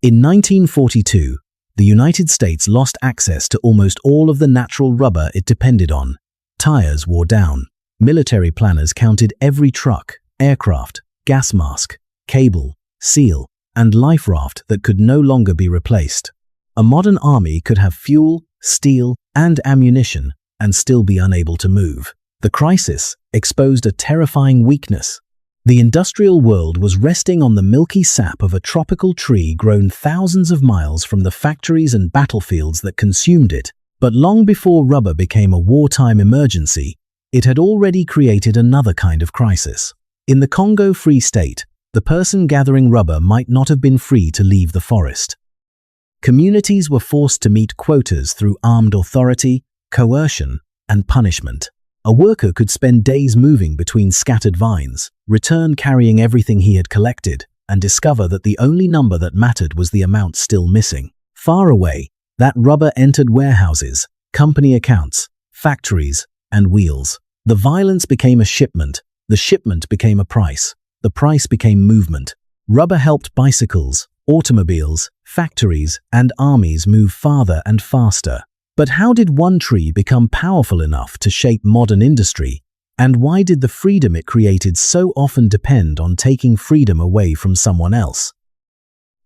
In 1942, the United States lost access to almost all of the natural rubber it depended on. Tires wore down. Military planners counted every truck, aircraft, gas mask, cable, seal, and life raft that could no longer be replaced. A modern army could have fuel, steel, and ammunition and still be unable to move. The crisis exposed a terrifying weakness. The industrial world was resting on the milky sap of a tropical tree grown thousands of miles from the factories and battlefields that consumed it. But long before rubber became a wartime emergency, it had already created another kind of crisis. In the Congo Free State, the person gathering rubber might not have been free to leave the forest. Communities were forced to meet quotas through armed authority, coercion, and punishment. A worker could spend days moving between scattered vines, return carrying everything he had collected, and discover that the only number that mattered was the amount still missing. Far away, that rubber entered warehouses, company accounts, factories, and wheels. The violence became a shipment, the shipment became a price, the price became movement. Rubber helped bicycles, automobiles, factories, and armies move farther and faster. But how did one tree become powerful enough to shape modern industry? And why did the freedom it created so often depend on taking freedom away from someone else?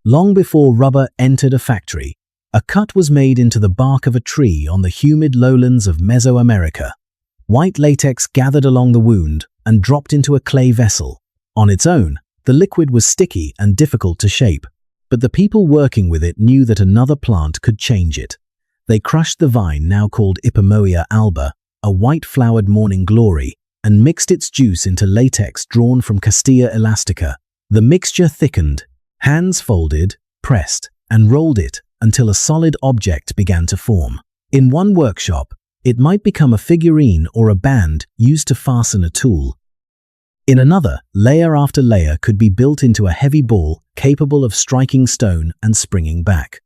Long before rubber entered a factory, a cut was made into the bark of a tree on the humid lowlands of Mesoamerica. White latex gathered along the wound and dropped into a clay vessel. On its own, the liquid was sticky and difficult to shape, but the people working with it knew that another plant could change it. They crushed the vine, now called Ipomoea alba, a white-flowered morning glory, and mixed its juice into latex drawn from Castilla elastica. The mixture thickened, hands folded, pressed, and rolled it until a solid object began to form. In one workshop, it might become a figurine or a band used to fasten a tool. In another, layer after layer could be built into a heavy ball capable of striking stone and springing back.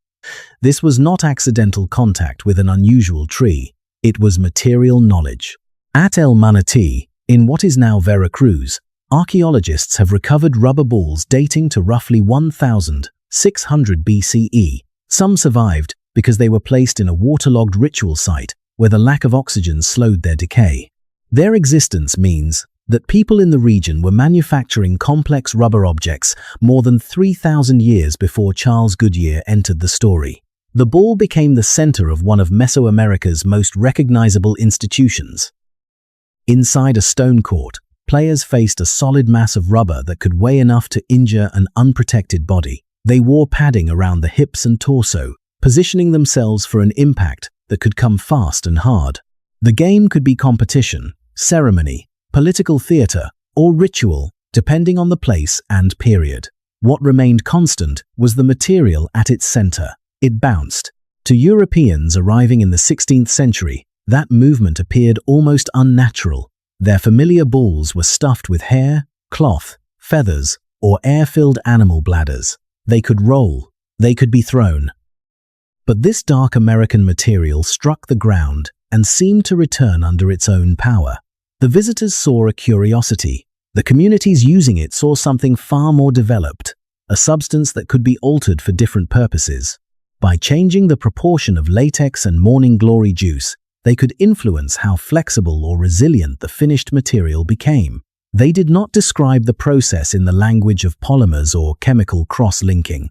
This was not accidental contact with an unusual tree. It was material knowledge. At El Manatí, in what is now Veracruz, archaeologists have recovered rubber balls dating to roughly 1,600 BCE. Some survived because they were placed in a waterlogged ritual site where the lack of oxygen slowed their decay. Their existence means that people in the region were manufacturing complex rubber objects more than 3,000 years before Charles Goodyear entered the story. The ball became the center of one of Mesoamerica's most recognizable institutions. Inside a stone court, players faced a solid mass of rubber that could weigh enough to injure an unprotected body. They wore padding around the hips and torso, positioning themselves for an impact that could come fast and hard. The game could be competition, ceremony, political theater, or ritual, depending on the place and period. What remained constant was the material at its center. It bounced. To Europeans arriving in the 16th century, that movement appeared almost unnatural. Their familiar balls were stuffed with hair, cloth, feathers, or air-filled animal bladders. They could roll. They could be thrown. But this dark American material struck the ground and seemed to return under its own power. The visitors saw a curiosity. The communities using it saw something far more developed, a substance that could be altered for different purposes. By changing the proportion of latex and morning glory juice, they could influence how flexible or resilient the finished material became. They did not describe the process in the language of polymers or chemical cross-linking.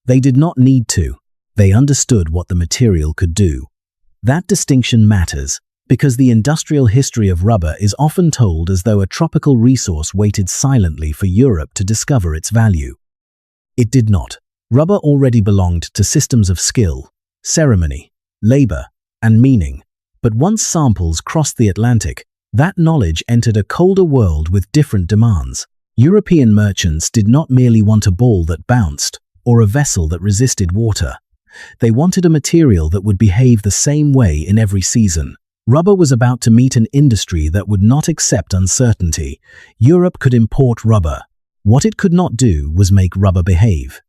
They did not need to. They understood what the material could do. That distinction matters, because the industrial history of rubber is often told as though a tropical resource waited silently for Europe to discover its value. It did not. Rubber already belonged to systems of skill, ceremony, labor, and meaning. But once samples crossed the Atlantic, that knowledge entered a colder world with different demands. European merchants did not merely want a ball that bounced or a vessel that resisted water. They wanted a material that would behave the same way in every season. Rubber was about to meet an industry that would not accept uncertainty. Europe could import rubber. What it could not do was make rubber behave.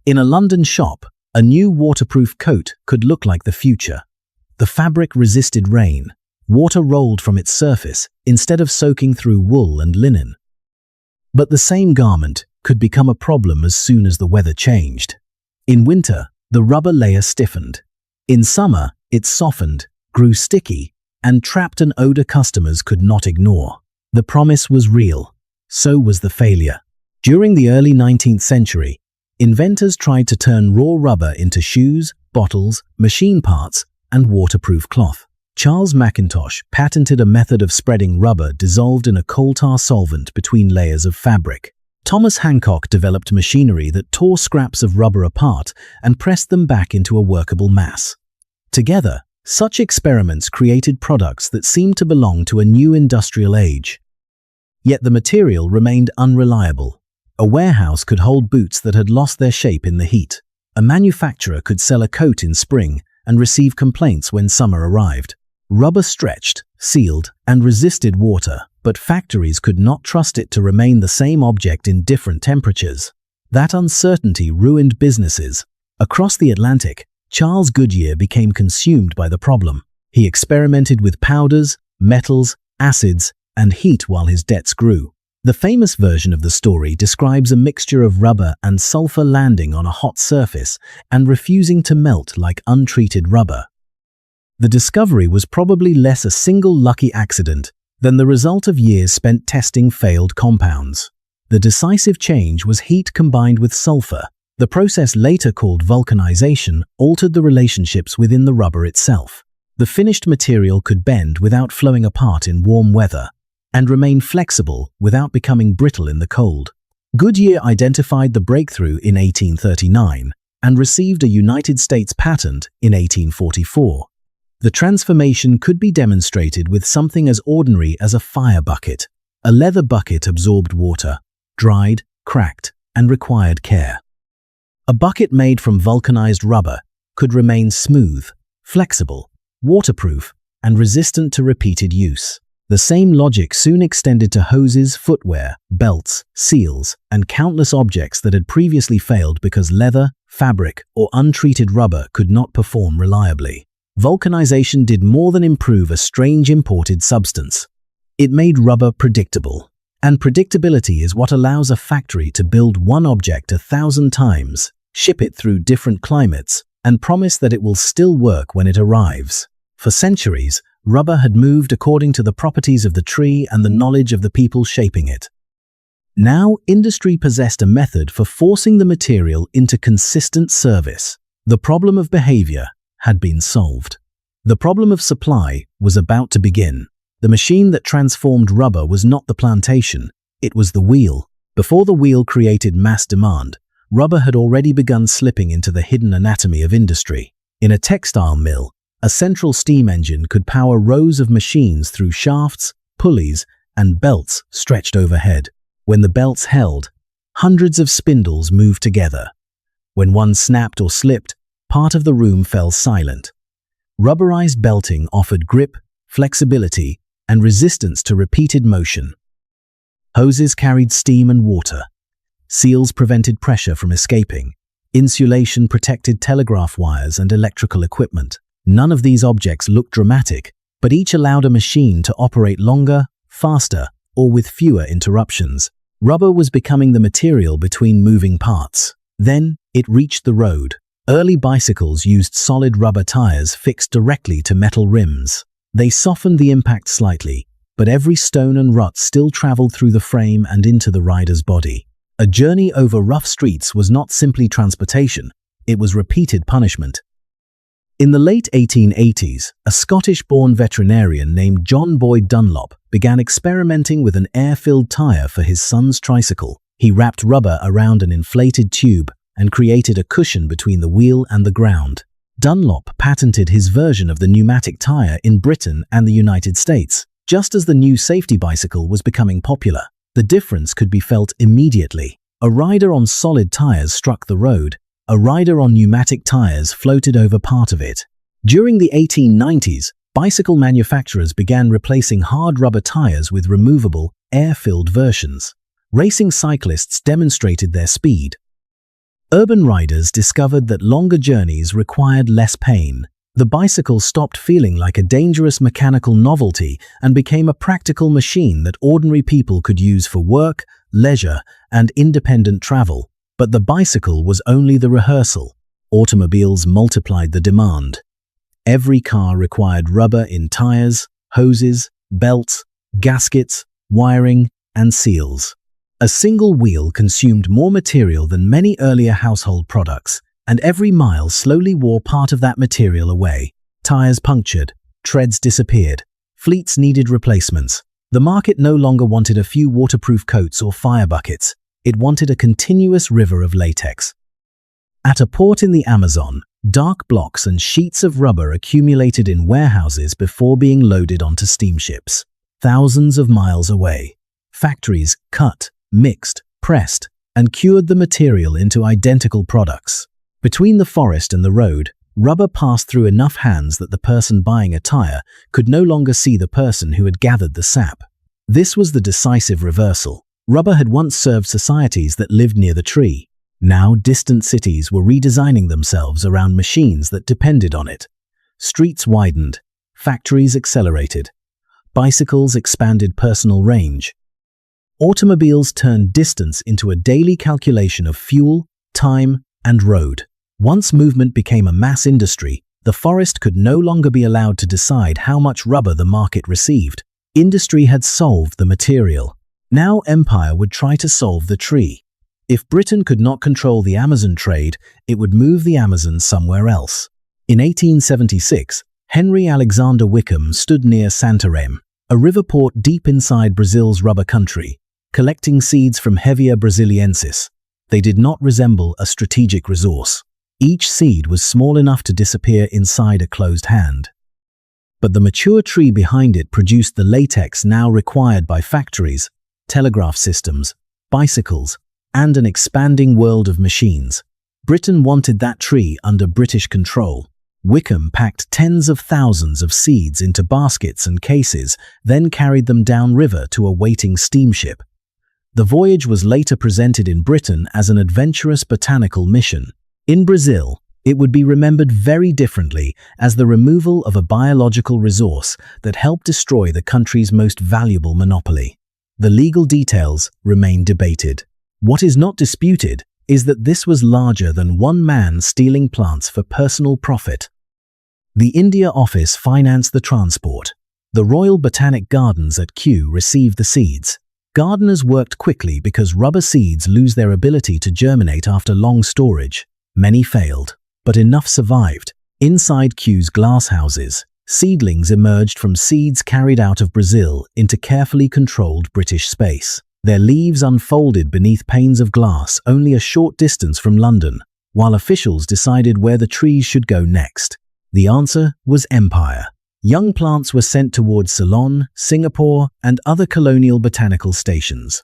In a London shop, a new waterproof coat could look like the future. The fabric resisted rain. Water rolled from its surface instead of soaking through wool and linen. But the same garment could become a problem as soon as the weather changed. In winter, the rubber layer stiffened. In summer, it softened, grew sticky, and trapped an odor customers could not ignore. The promise was real. So was the failure. During the early 19th century, inventors tried to turn raw rubber into shoes, bottles, machine parts, and waterproof cloth. Charles Mackintosh patented a method of spreading rubber dissolved in a coal tar solvent between layers of fabric. Thomas Hancock developed machinery that tore scraps of rubber apart and pressed them back into a workable mass. Together, such experiments created products that seemed to belong to a new industrial age. Yet the material remained unreliable. A warehouse could hold boots that had lost their shape in the heat. A manufacturer could sell a coat in spring and receive complaints when summer arrived. Rubber stretched, sealed, and resisted water, but factories could not trust it to remain the same object in different temperatures. That uncertainty ruined businesses. Across the Atlantic, Charles Goodyear became consumed by the problem. He experimented with powders, metals, acids, and heat while his debts grew. The famous version of the story describes a mixture of rubber and sulfur landing on a hot surface and refusing to melt like untreated rubber. The discovery was probably less a single lucky accident than the result of years spent testing failed compounds. The decisive change was heat combined with sulfur. The process, later called vulcanization, altered the relationships within the rubber itself. The finished material could bend without flowing apart in warm weather, and remain flexible without becoming brittle in the cold. Goodyear identified the breakthrough in 1839 and received a United States patent in 1844. The transformation could be demonstrated with something as ordinary as a fire bucket. A leather bucket absorbed water, dried, cracked, and required care. A bucket made from vulcanized rubber could remain smooth, flexible, waterproof, and resistant to repeated use. The same logic soon extended to hoses, footwear, belts, seals, and countless objects that had previously failed because leather, fabric, or untreated rubber could not perform reliably. Vulcanization did more than improve a strange imported substance. It made rubber predictable. And predictability is what allows a factory to build one object 1,000 times, ship it through different climates, and promise that it will still work when it arrives. For centuries, rubber had moved according to the properties of the tree and the knowledge of the people shaping it. Now, industry possessed a method for forcing the material into consistent service. The problem of behavior had been solved. The problem of supply was about to begin. The machine that transformed rubber was not the plantation, it was the wheel. Before the wheel created mass demand, rubber had already begun slipping into the hidden anatomy of industry. In a textile mill, a central steam engine could power rows of machines through shafts, pulleys, and belts stretched overhead. When the belts held, hundreds of spindles moved together. When one snapped or slipped, part of the room fell silent. Rubberized belting offered grip, flexibility, and resistance to repeated motion. Hoses carried steam and water. Seals prevented pressure from escaping. Insulation protected telegraph wires and electrical equipment. None of these objects looked dramatic, but each allowed a machine to operate longer, faster, or with fewer interruptions. Rubber was becoming the material between moving parts. Then, it reached the road. Early bicycles used solid rubber tires fixed directly to metal rims. They softened the impact slightly, but every stone and rut still traveled through the frame and into the rider's body. A journey over rough streets was not simply transportation, it was repeated punishment. In the late 1880s, a Scottish-born veterinarian named John Boyd Dunlop began experimenting with an air-filled tire for his son's tricycle. He wrapped rubber around an inflated tube and created a cushion between the wheel and the ground. Dunlop patented his version of the pneumatic tire in Britain and the United States, just as the new safety bicycle was becoming popular. The difference could be felt immediately. A rider on solid tires struck the road. A rider on pneumatic tires floated over part of it. During the 1890s, bicycle manufacturers began replacing hard rubber tires with removable, air-filled versions. Racing cyclists demonstrated their speed. Urban riders discovered that longer journeys required less pain. The bicycle stopped feeling like a dangerous mechanical novelty and became a practical machine that ordinary people could use for work, leisure, and independent travel. But the bicycle was only the rehearsal. Automobiles multiplied the demand. Every car required rubber in tires, hoses, belts, gaskets, wiring, and seals. A single wheel consumed more material than many earlier household products, and every mile slowly wore part of that material away. Tires punctured, treads disappeared, fleets needed replacements. The market no longer wanted a few waterproof coats or fire buckets. It wanted a continuous river of latex. At a port in the Amazon, dark blocks and sheets of rubber accumulated in warehouses before being loaded onto steamships. Thousands of miles away, factories cut, mixed, pressed, and cured the material into identical products. Between the forest and the road, rubber passed through enough hands that the person buying a tire could no longer see the person who had gathered the sap. This was the decisive reversal. Rubber had once served societies that lived near the tree. Now distant cities were redesigning themselves around machines that depended on it. Streets widened, factories accelerated, bicycles expanded personal range. Automobiles turned distance into a daily calculation of fuel, time, and road. Once movement became a mass industry, the forest could no longer be allowed to decide how much rubber the market received. Industry had solved the material. Now empire would try to solve the tree. If Britain could not control the Amazon trade, it would move the Amazon somewhere else. In 1876, Henry Alexander Wickham stood near Santarém, a river port deep inside Brazil's rubber country, collecting seeds from Hevea brasiliensis. They did not resemble a strategic resource. Each seed was small enough to disappear inside a closed hand. But the mature tree behind it produced the latex now required by factories, telegraph systems, bicycles, and an expanding world of machines. Britain wanted that tree under British control. Wickham packed tens of thousands of seeds into baskets and cases, then carried them downriver to a waiting steamship. The voyage was later presented in Britain as an adventurous botanical mission. In Brazil, it would be remembered very differently as the removal of a biological resource that helped destroy the country's most valuable monopoly. The legal details remain debated. What is not disputed is that this was larger than one man stealing plants for personal profit. The India office financed the transport. The Royal Botanic Gardens at Kew received the seeds. Gardeners worked quickly because rubber seeds lose their ability to germinate after long storage. Many failed, but enough survived. Inside Kew's glasshouses, seedlings emerged from seeds carried out of Brazil into carefully controlled British space. Their leaves unfolded beneath panes of glass only a short distance from London, while officials decided where the trees should go next. The answer was empire. Young plants were sent towards Ceylon, Singapore, and other colonial botanical stations.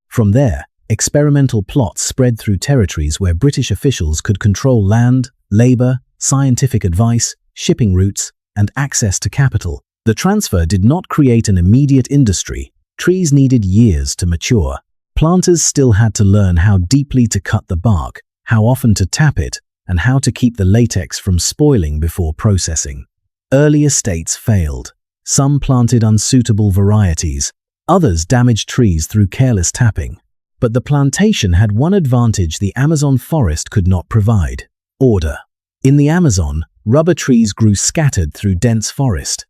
From there, experimental plots spread through territories where British officials could control land, labor, scientific advice, shipping routes, and access to capital. The transfer did not create an immediate industry. Trees needed years to mature. Planters still had to learn how deeply to cut the bark, how often to tap it, and how to keep the latex from spoiling before processing. Early estates failed. Some planted unsuitable varieties. Others damaged trees through careless tapping. But the plantation had one advantage the Amazon forest could not provide: order. In the Amazon, rubber trees grew scattered through dense forest.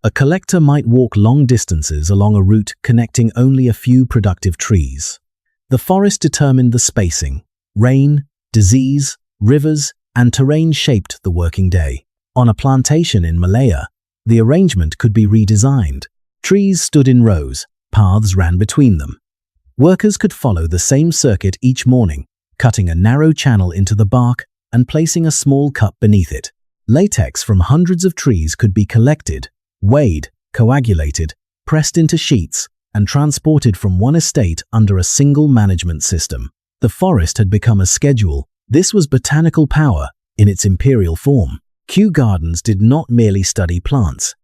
A collector might walk long distances along a route connecting only a few productive trees. The forest determined the spacing. Rain, disease, rivers, and terrain shaped the working day. On a plantation in Malaya, the arrangement could be redesigned. Trees stood in rows, paths ran between them. Workers could follow the same circuit each morning, cutting a narrow channel into the bark and placing a small cup beneath it. Latex from hundreds of trees could be collected, weighed, coagulated, pressed into sheets, and transported from one estate under a single management system. The forest had become a schedule. This was botanical power in its imperial form. Kew Gardens did not merely study plants.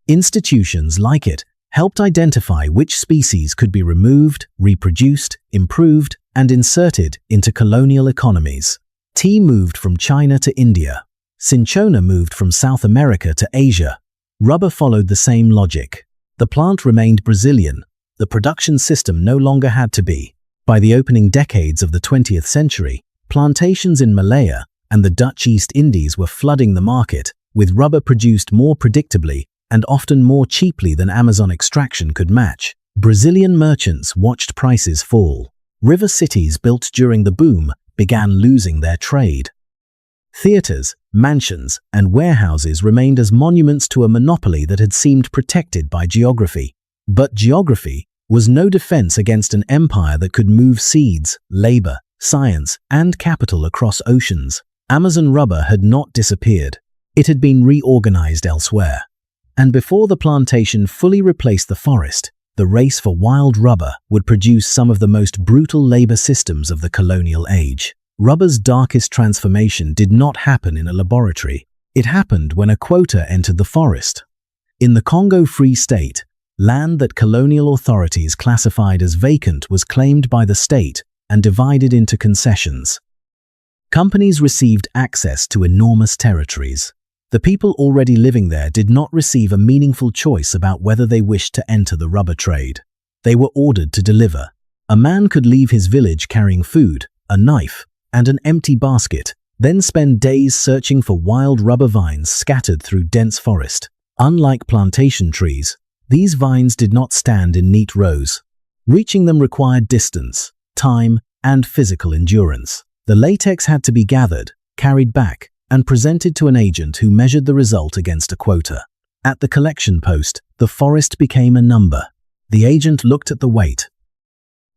Institutions like it helped identify which species could be removed, reproduced, improved, and inserted into colonial economies. Tea moved from China to India. Cinchona moved from South America to Asia. Rubber followed the same logic. The plant remained Brazilian. The production system no longer had to be. By the opening decades of the 20th century, plantations in Malaya and the Dutch East Indies were flooding the market, with rubber produced more predictably and often more cheaply than Amazon extraction could match. Brazilian merchants watched prices fall. River cities built during the boom began losing their trade. Theaters, mansions, and warehouses remained as monuments to a monopoly that had seemed protected by geography. But geography was no defense against an empire that could move seeds, labor, science, and capital across oceans. Amazon rubber had not disappeared. It had been reorganized elsewhere. And before the plantation fully replaced the forest, the race for wild rubber would produce some of the most brutal labor systems of the colonial age. Rubber's darkest transformation did not happen in a laboratory. It happened when a quota entered the forest. In the Congo Free State, land that colonial authorities classified as vacant was claimed by the state and divided into concessions. Companies received access to enormous territories. The people already living there did not receive a meaningful choice about whether they wished to enter the rubber trade. They were ordered to deliver. A man could leave his village carrying food, a knife, and an empty basket, then spend days searching for wild rubber vines scattered through dense forest. Unlike plantation trees, these vines did not stand in neat rows. Reaching them required distance, time, and physical endurance. The latex had to be gathered, carried back, and presented to an agent who measured the result against a quota. At the collection post, the forest became a number. The agent looked at the weight.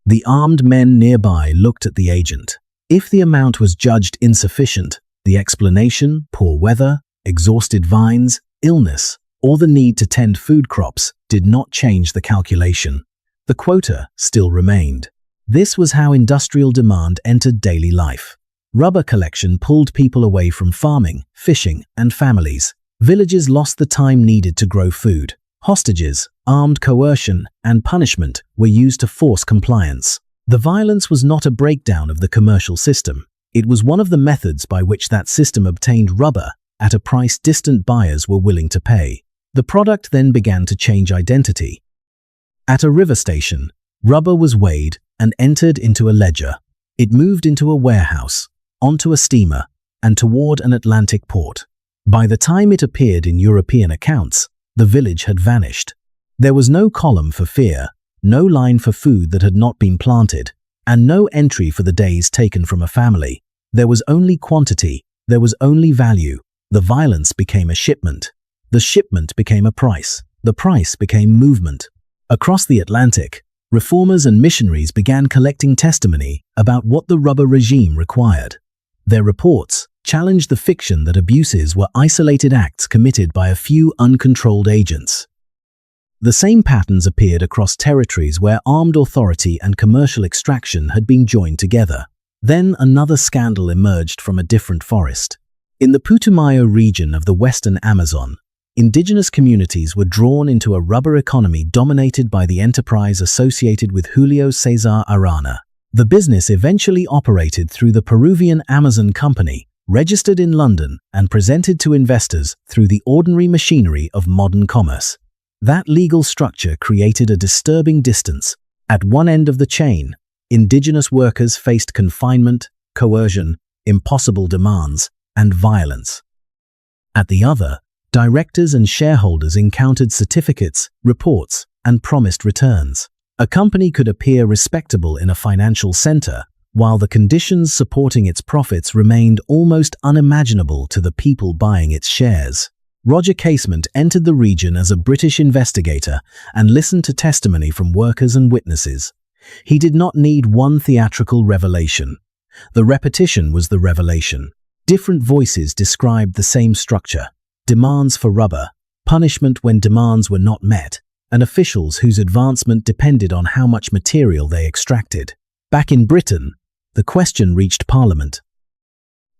The armed men nearby looked at the agent. If the amount was judged insufficient, the explanation, poor weather, exhausted vines, illness, or the need to tend food crops, did not change the calculation. The quota still remained. This was how industrial demand entered daily life. Rubber collection pulled people away from farming, fishing, and families. Villages lost the time needed to grow food. Hostages, armed coercion, and punishment were used to force compliance. The violence was not a breakdown of the commercial system. It was one of the methods by which that system obtained rubber at a price distant buyers were willing to pay. The product then began to change identity. At a river station, rubber was weighed and entered into a ledger. It moved into a warehouse, onto a steamer, and toward an Atlantic port. By the time it appeared in European accounts, the village had vanished. There was no column for fear, no line for food that had not been planted, and no entry for the days taken from a family. There was only quantity, there was only value. The violence became a shipment. The shipment became a price. The price became movement. Across the Atlantic, reformers and missionaries began collecting testimony about what the rubber regime required. Their reports challenged the fiction that abuses were isolated acts committed by a few uncontrolled agents. The same patterns appeared across territories where armed authority and commercial extraction had been joined together. Then another scandal emerged from a different forest. In the Putumayo region of the western Amazon, indigenous communities were drawn into a rubber economy dominated by the enterprise associated with Julio César Arana. The business eventually operated through the Peruvian Amazon Company, registered in London and presented to investors through the ordinary machinery of modern commerce. That legal structure created a disturbing distance. At one end of the chain, indigenous workers faced confinement, coercion, impossible demands, and violence. At the other, directors and shareholders encountered certificates, reports, and promised returns. A company could appear respectable in a financial center, while the conditions supporting its profits remained almost unimaginable to the people buying its shares. Roger Casement entered the region as a British investigator and listened to testimony from workers and witnesses. He did not need one theatrical revelation. The repetition was the revelation. Different voices described the same structure: demands for rubber, punishment when demands were not met, and officials whose advancement depended on how much material they extracted. Back in Britain, the question reached Parliament.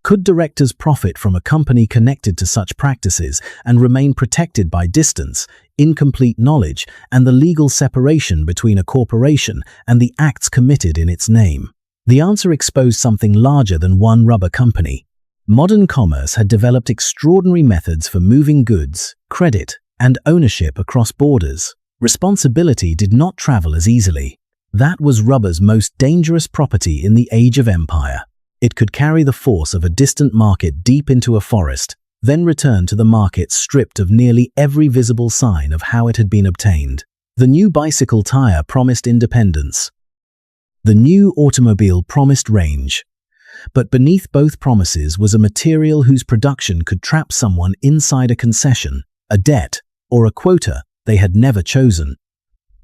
Could directors profit from a company connected to such practices and remain protected by distance, incomplete knowledge, and the legal separation between a corporation and the acts committed in its name? The answer exposed something larger than one rubber company. Modern commerce had developed extraordinary methods for moving goods, credit, and ownership across borders. Responsibility did not travel as easily. That was rubber's most dangerous property in the age of empire. It could carry the force of a distant market deep into a forest, then return to the market stripped of nearly every visible sign of how it had been obtained. The new bicycle tire promised independence. The new automobile promised range. But beneath both promises was a material whose production could trap someone inside a concession, a debt, or a quota they had never chosen.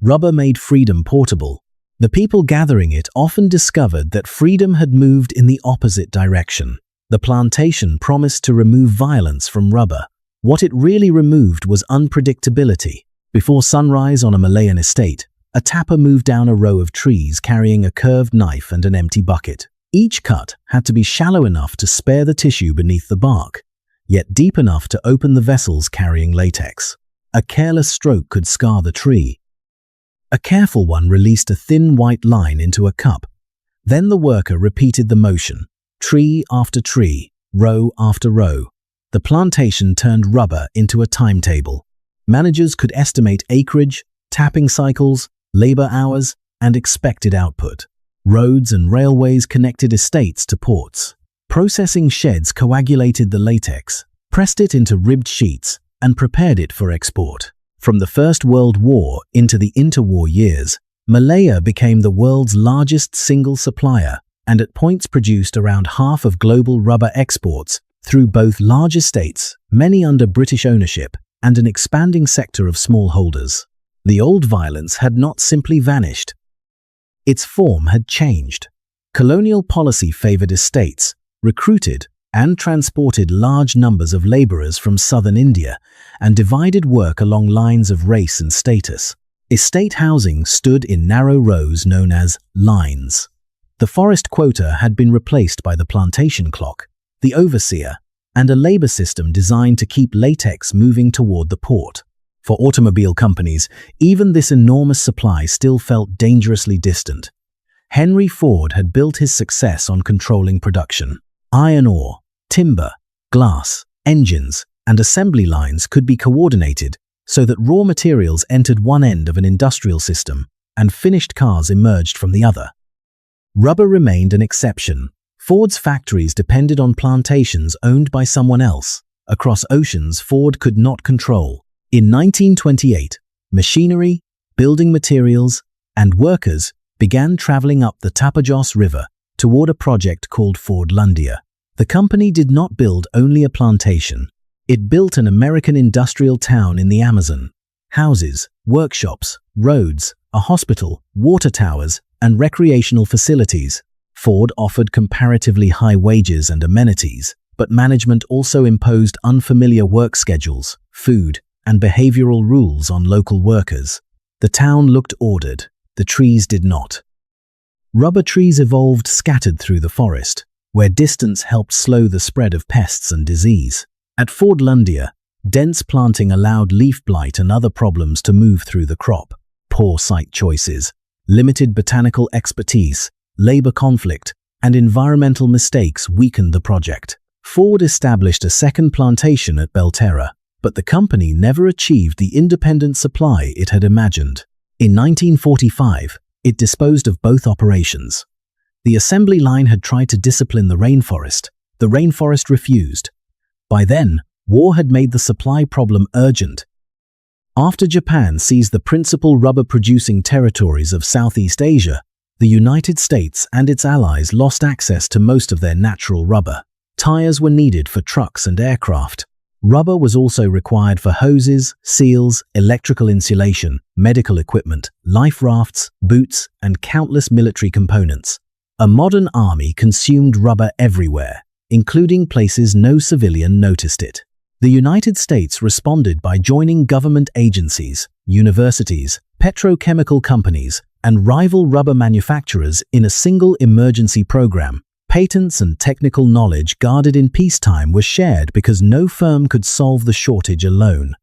Rubber made freedom portable. The people gathering it often discovered that freedom had moved in the opposite direction. The plantation promised to remove violence from rubber. What it really removed was unpredictability. Before sunrise on a Malayan estate, a tapper moved down a row of trees carrying a curved knife and an empty bucket. Each cut had to be shallow enough to spare the tissue beneath the bark, yet deep enough to open the vessels carrying latex. A careless stroke could scar the tree. A careful one released a thin white line into a cup. Then the worker repeated the motion, tree after tree, row after row. The plantation turned rubber into a timetable. Managers could estimate acreage, tapping cycles, labor hours, and expected output. Roads and railways connected estates to ports. Processing sheds coagulated the latex, pressed it into ribbed sheets, and prepared it for export. From the First World War into the interwar years, Malaya became the world's largest single supplier and at points produced around half of global rubber exports through both large estates, many under British ownership, and an expanding sector of smallholders. The old violence had not simply vanished. Its form had changed. Colonial policy favored estates, recruited and transported large numbers of laborers from southern India, and divided work along lines of race and status. Estate housing stood in narrow rows known as lines. The forest quota had been replaced by the plantation clock, the overseer, and a labor system designed to keep latex moving toward the port. For automobile companies, even this enormous supply still felt dangerously distant. Henry Ford had built his success on controlling production. Iron ore, timber, glass, engines, and assembly lines could be coordinated so that raw materials entered one end of an industrial system and finished cars emerged from the other. Rubber remained an exception. Ford's factories depended on plantations owned by someone else. Across oceans Ford could not control. In 1928, machinery, building materials, and workers began traveling up the Tapajos River toward a project called Fordlândia. The company did not build only a plantation. It built an American industrial town in the Amazon. Houses, workshops, roads, a hospital, water towers, and recreational facilities. Ford offered comparatively high wages and amenities, but management also imposed unfamiliar work schedules, food, and behavioral rules on local workers. The town looked ordered. The trees did not. Rubber trees evolved scattered through the forest, where distance helped slow the spread of pests and disease. At Fordlândia, dense planting allowed leaf blight and other problems to move through the crop. Poor site choices, limited botanical expertise, labor conflict, and environmental mistakes weakened the project. Ford established a second plantation at Belterra, but the company never achieved the independent supply it had imagined. In 1945, it disposed of both operations. The assembly line had tried to discipline the rainforest. The rainforest refused. By then, war had made the supply problem urgent. After Japan seized the principal rubber-producing territories of Southeast Asia, the United States and its allies lost access to most of their natural rubber. Tires were needed for trucks and aircraft. Rubber was also required for hoses, seals, electrical insulation, medical equipment, life rafts, boots, and countless military components. A modern army consumed rubber everywhere, including places no civilian noticed it. The United States responded by joining government agencies, universities, petrochemical companies, and rival rubber manufacturers in a single emergency program. Patents and technical knowledge guarded in peacetime were shared because no firm could solve the shortage alone.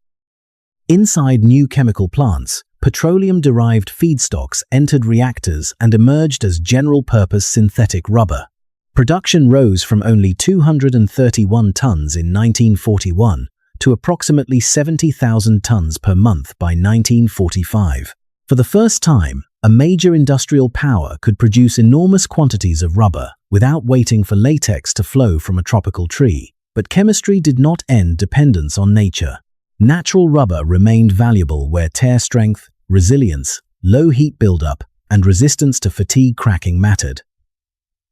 Inside new chemical plants, petroleum-derived feedstocks entered reactors and emerged as general-purpose synthetic rubber. Production rose from only 231 tons in 1941 to approximately 70,000 tons per month by 1945. For the first time, A major industrial power could produce enormous quantities of rubber without waiting for latex to flow from a tropical tree. But chemistry did not end dependence on nature. Natural rubber remained valuable where tear strength, resilience, low heat buildup, and resistance to fatigue cracking mattered.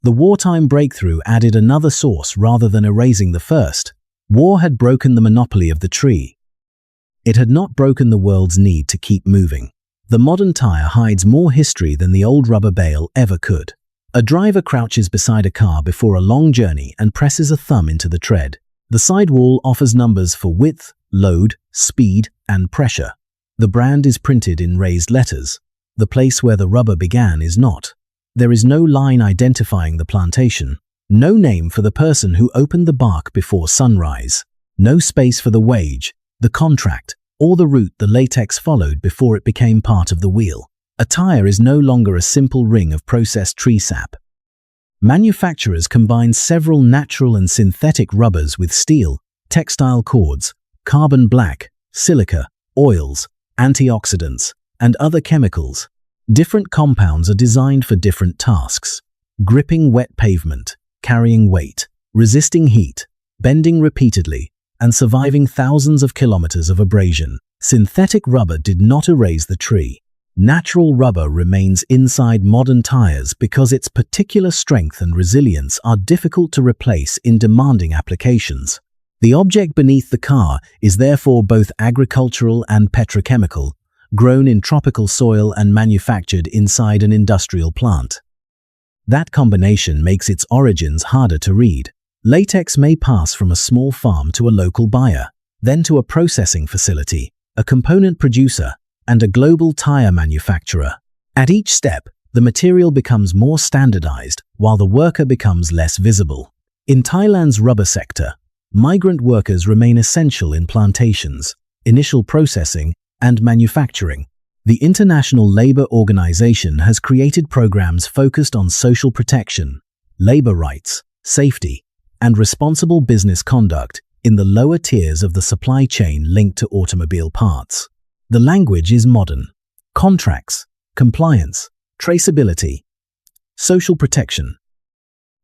The wartime breakthrough added another source rather than erasing the first. War had broken the monopoly of the tree. It had not broken the world's need to keep moving. The modern tire hides more history than the old rubber bale ever could. A driver crouches beside a car before a long journey and presses a thumb into the tread. The sidewall offers numbers for width, load, speed, and pressure. The brand is printed in raised letters. The place where the rubber began is not. There is no line identifying the plantation, no name for the person who opened the bark before sunrise, no space for the wage, the contract, or the route the latex followed before it became part of the wheel. A tire is no longer a simple ring of processed tree sap. Manufacturers combine several natural and synthetic rubbers with steel, textile cords, carbon black, silica, oils, antioxidants, and other chemicals. Different compounds are designed for different tasks: gripping wet pavement, carrying weight, resisting heat, bending repeatedly, and surviving thousands of kilometers of abrasion. Synthetic rubber did not erase the tree. Natural rubber remains inside modern tires because its particular strength and resilience are difficult to replace in demanding applications. The object beneath the car is therefore both agricultural and petrochemical, grown in tropical soil and manufactured inside an industrial plant. That combination makes its origins harder to read. Latex may pass from a small farm to a local buyer, then to a processing facility, a component producer, and a global tire manufacturer. At each step, the material becomes more standardized, while the worker becomes less visible. In Thailand's rubber sector, migrant workers remain essential in plantations, initial processing, and manufacturing. The International Labour Organization has created programs focused on social protection, labor rights, safety, and responsible business conduct in the lower tiers of the supply chain linked to automobile parts. The language is modern. Contracts, compliance, traceability, social protection.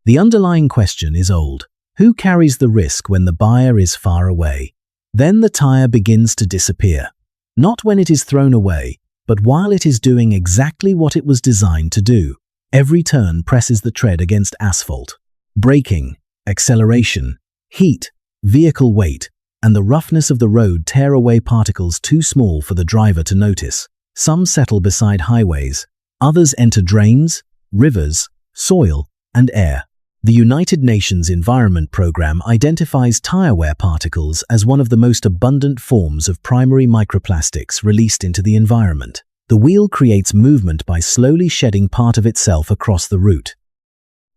The underlying question is old. Who carries the risk when the buyer is far away? Then the tire begins to disappear. Not when it is thrown away, but while it is doing exactly what it was designed to do. Every turn presses the tread against asphalt. Braking, acceleration, heat, vehicle weight, and the roughness of the road tear away particles too small for the driver to notice. Some settle beside highways, others enter drains, rivers, soil, and air. The United Nations Environment Programme identifies tire wear particles as one of the most abundant forms of primary microplastics released into the environment. The wheel creates movement by slowly shedding part of itself across the route.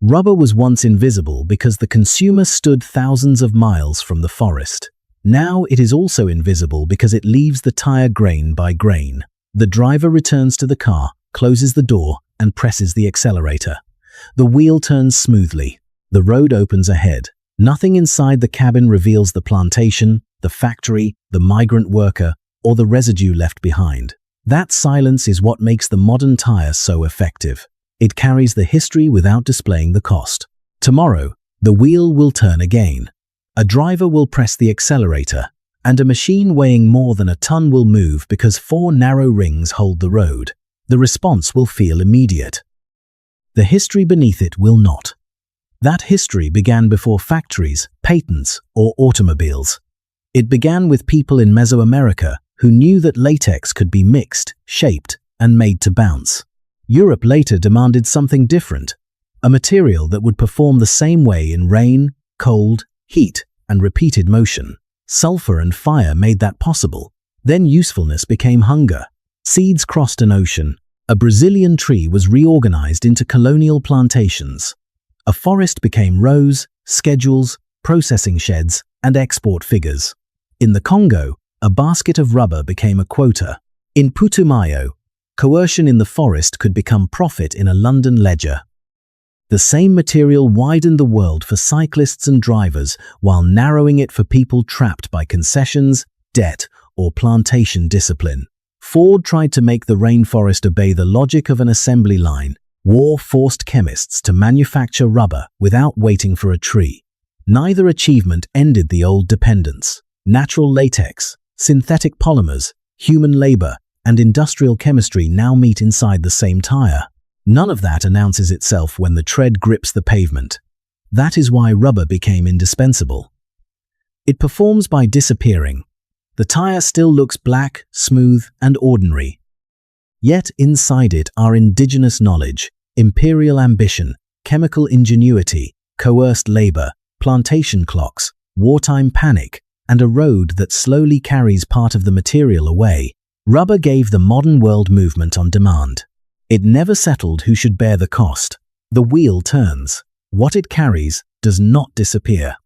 Rubber was once invisible because the consumer stood thousands of miles from the forest. Now it is also invisible because it leaves the tire grain by grain. The driver returns to the car, closes the door, and presses the accelerator. The wheel turns smoothly. The road opens ahead. Nothing inside the cabin reveals the plantation, the factory, the migrant worker, or the residue left behind. That silence is what makes the modern tire so effective. It carries the history without displaying the cost. Tomorrow, the wheel will turn again. A driver will press the accelerator, and a machine weighing more than a ton will move because 4 narrow rings hold the road. The response will feel immediate. The history beneath it will not. That history began before factories, patents, or automobiles. It began with people in Mesoamerica who knew that latex could be mixed, shaped, and made to bounce. Europe later demanded something different, a material that would perform the same way in rain, cold, heat, and repeated motion. Sulfur and fire made that possible. Then usefulness became hunger. Seeds crossed an ocean. A Brazilian tree was reorganized into colonial plantations. A forest became rows, schedules, processing sheds, and export figures. In the Congo, a basket of rubber became a quota. In Putumayo, coercion in the forest could become profit in a London ledger. The same material widened the world for cyclists and drivers while narrowing it for people trapped by concessions, debt, or plantation discipline. Ford tried to make the rainforest obey the logic of an assembly line. War forced chemists to manufacture rubber without waiting for a tree. Neither achievement ended the old dependence. Natural latex, synthetic polymers, human labor, and industrial chemistry now meet inside the same tire. None of that announces itself when the tread grips the pavement. That is why rubber became indispensable. It performs by disappearing. The tire still looks black, smooth, and ordinary. Yet inside it are indigenous knowledge, imperial ambition, chemical ingenuity, coerced labor, plantation clocks, wartime panic, and a road that slowly carries part of the material away. Rubber gave the modern world movement on demand. It never settled who should bear the cost. The wheel turns. What it carries does not disappear.